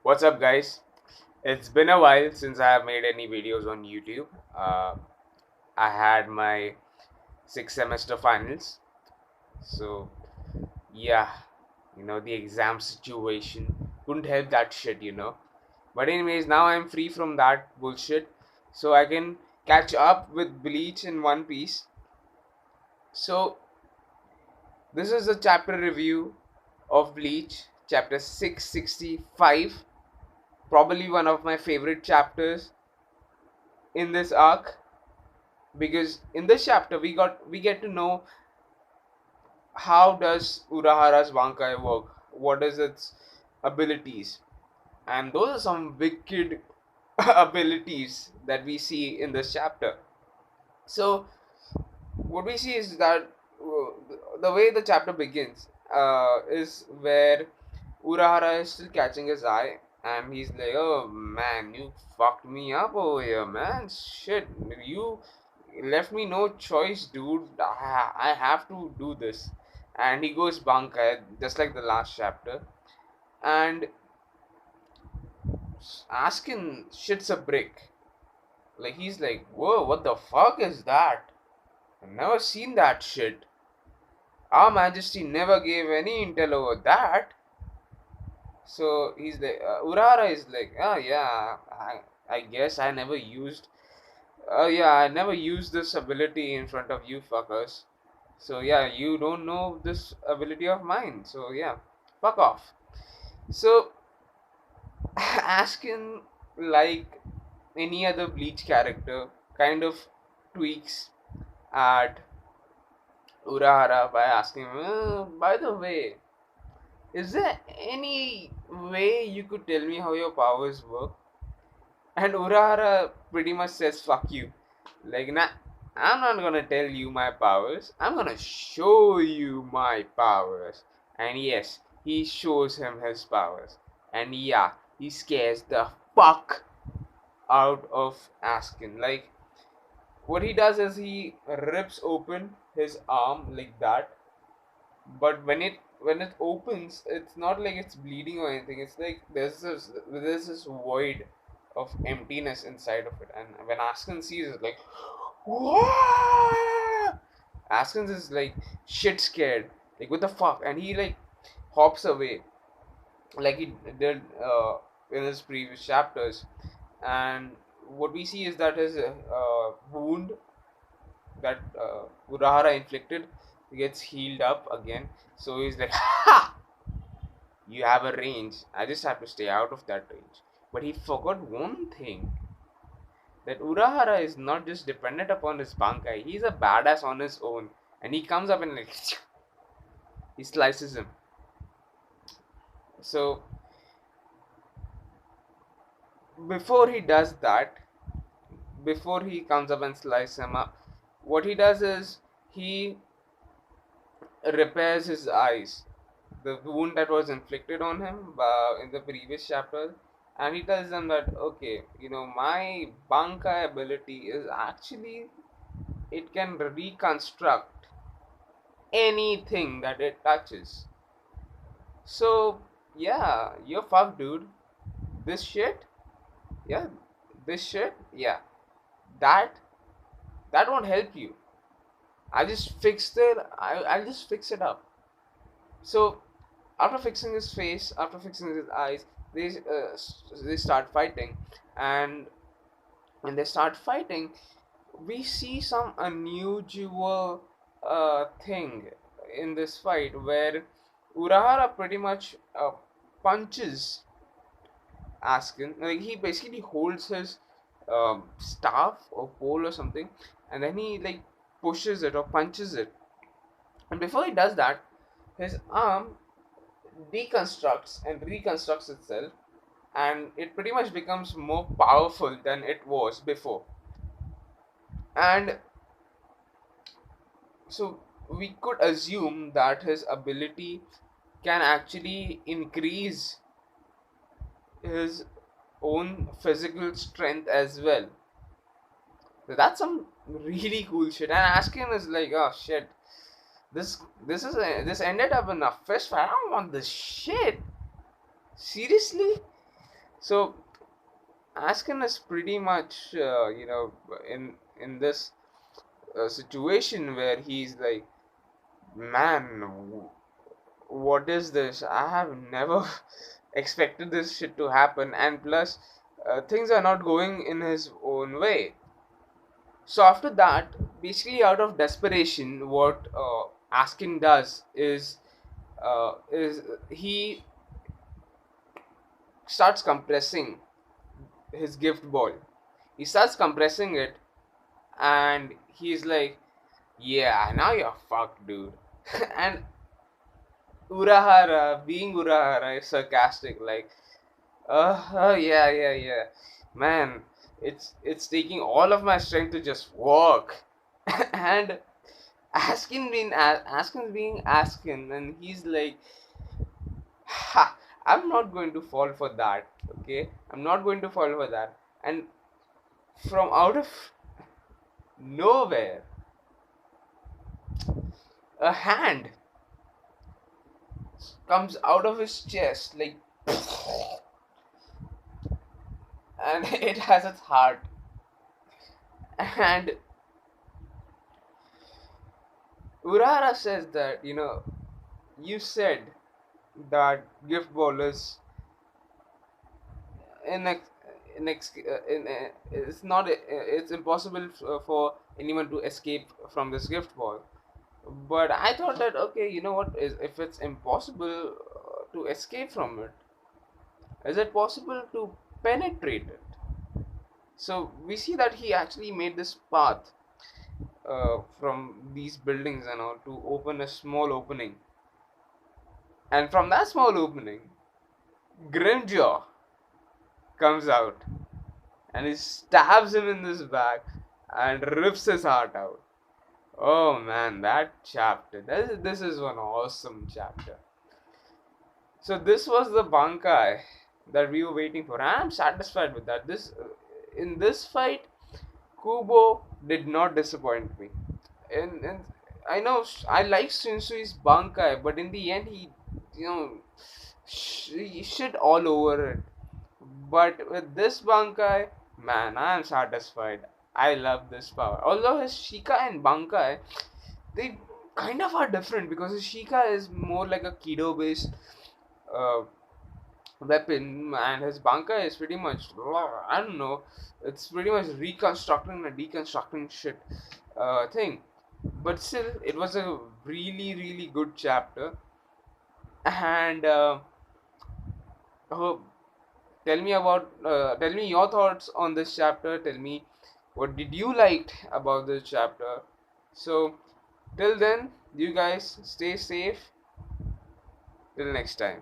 What's up, guys? It's been a while since I have made any videos on YouTube. Uh, I had my sixth semester finals, so yeah, the exam situation couldn't help that shit. But anyways, now I'm free from that bullshit, so I can catch up with Bleach in one piece. So this is a chapter review of Bleach, chapter 665. Probably one of my favorite chapters in this arc, because in this chapter we get to know how does Urahara's Bankai work, what is its abilities, and those are some wicked abilities that we see in this chapter. So what we see is that the way the chapter begins is where Urahara is still catching his eye, and he's like, "Oh man, you fucked me up over here, man. Shit, you left me no choice, dude. I have to do this." And he goes Bankai, just like the last chapter, and Askin shits a brick. Like, he's like, "Whoa, what the fuck is that? I've never seen that shit. Our Majesty never gave any intel over that." So he's like, Urara is like, "Oh yeah, I guess I never used. Oh yeah, I never used this ability in front of you fuckers. So yeah, you don't know this ability of mine. So yeah, fuck off." So Askin, like any other Bleach character, kind of tweaks at Urahara by asking him, by the way, is there any way you could tell me how your powers work?" And Urahara pretty much says, "Fuck you." Like, nah, I'm not gonna tell you my powers. I'm gonna show you my powers. And yes, he shows him his powers. And yeah, he scares the fuck out of Askin. Like, what he does is he rips open his arm like that, but when it opens, it's not like it's bleeding or anything. It's like there's this void of emptiness inside of it. And when Askin sees it, like, what? Askin is like shit scared, like, what the fuck, and he like hops away like he did in his previous chapters. And what we see is that his wound that Urahara inflicted gets healed up again. So he's like, "Ha! You have a range. I just have to stay out of that range." But he forgot one thing, that Urahara is not just dependent upon his Bankai. He's a badass on his own. And he comes up and like, he slices him. So before he does that, before he comes up and slices him up, what he does is he repairs his eyes, the wound that was inflicted on him in the previous chapter. And he tells them that, okay, my Bankai ability is actually, it can reconstruct anything that it touches. So yeah, you're fucked, dude. This shit, yeah, this shit, yeah, that that won't help you. I'll just fix it up. So after fixing his face, after fixing his eyes, they start fighting. And when they start fighting, we see some unusual thing in this fight, where Urahara pretty much punches Askin. Like, he basically holds his staff or pole or something, and then he like pushes it or punches it. And before he does that, his arm deconstructs and reconstructs itself, and it pretty much becomes more powerful than it was before. And so we could assume that his ability can actually increase his own physical strength as well. So that's some really cool shit. And Askin is like, "Oh shit, this ended up in a fist fight. I don't want this shit. Seriously?" So Askin is pretty much, in this situation where he's like, man, what is this? I have never expected this shit to happen, and plus, things are not going in his own way. So after that, basically out of desperation, what Askin does is he starts compressing his gift ball. He starts compressing it, and he's like, "Yeah, now you're fucked, dude." And Urahara, being Urahara, is sarcastic, like, oh yeah, yeah, yeah, man, it's taking all of my strength to just walk." And Askin's being Askin, and he's like, ha, I'm not going to fall for that. Okay, I'm not going to fall for that. And from out of nowhere, a hand comes out of his chest, like, and it has its heart. And Urara says that, you said that gift ball is inex- it's not, it's impossible for anyone to escape from this gift ball. But I thought that, okay, you know what, is if it's impossible to escape from it, is it possible to penetrate it? So we see that he actually made this path from these buildings and all to open a small opening, and from that small opening, Grimjaw comes out and he stabs him in this back and rips his heart out. Oh man, that chapter. This is one awesome chapter. So this was the Bankai that we were waiting for. I'm satisfied with that. In this fight, Kubo did not disappoint me. And I know I like Shinsui's Bankai, but in the end you know, he shit all over it. But with this Bankai, man, I am satisfied. I love this power. Although his Shika and Bankai, they kind of are different because his Shika is more like a Kido based uh, weapon, and his Bankai is pretty much, I don't know, it's pretty much reconstructing and deconstructing shit thing. But still, it was a really, really good chapter. And oh, tell me your thoughts on this chapter. Tell me what did you like about this chapter. So till then, you guys stay safe. Till next time.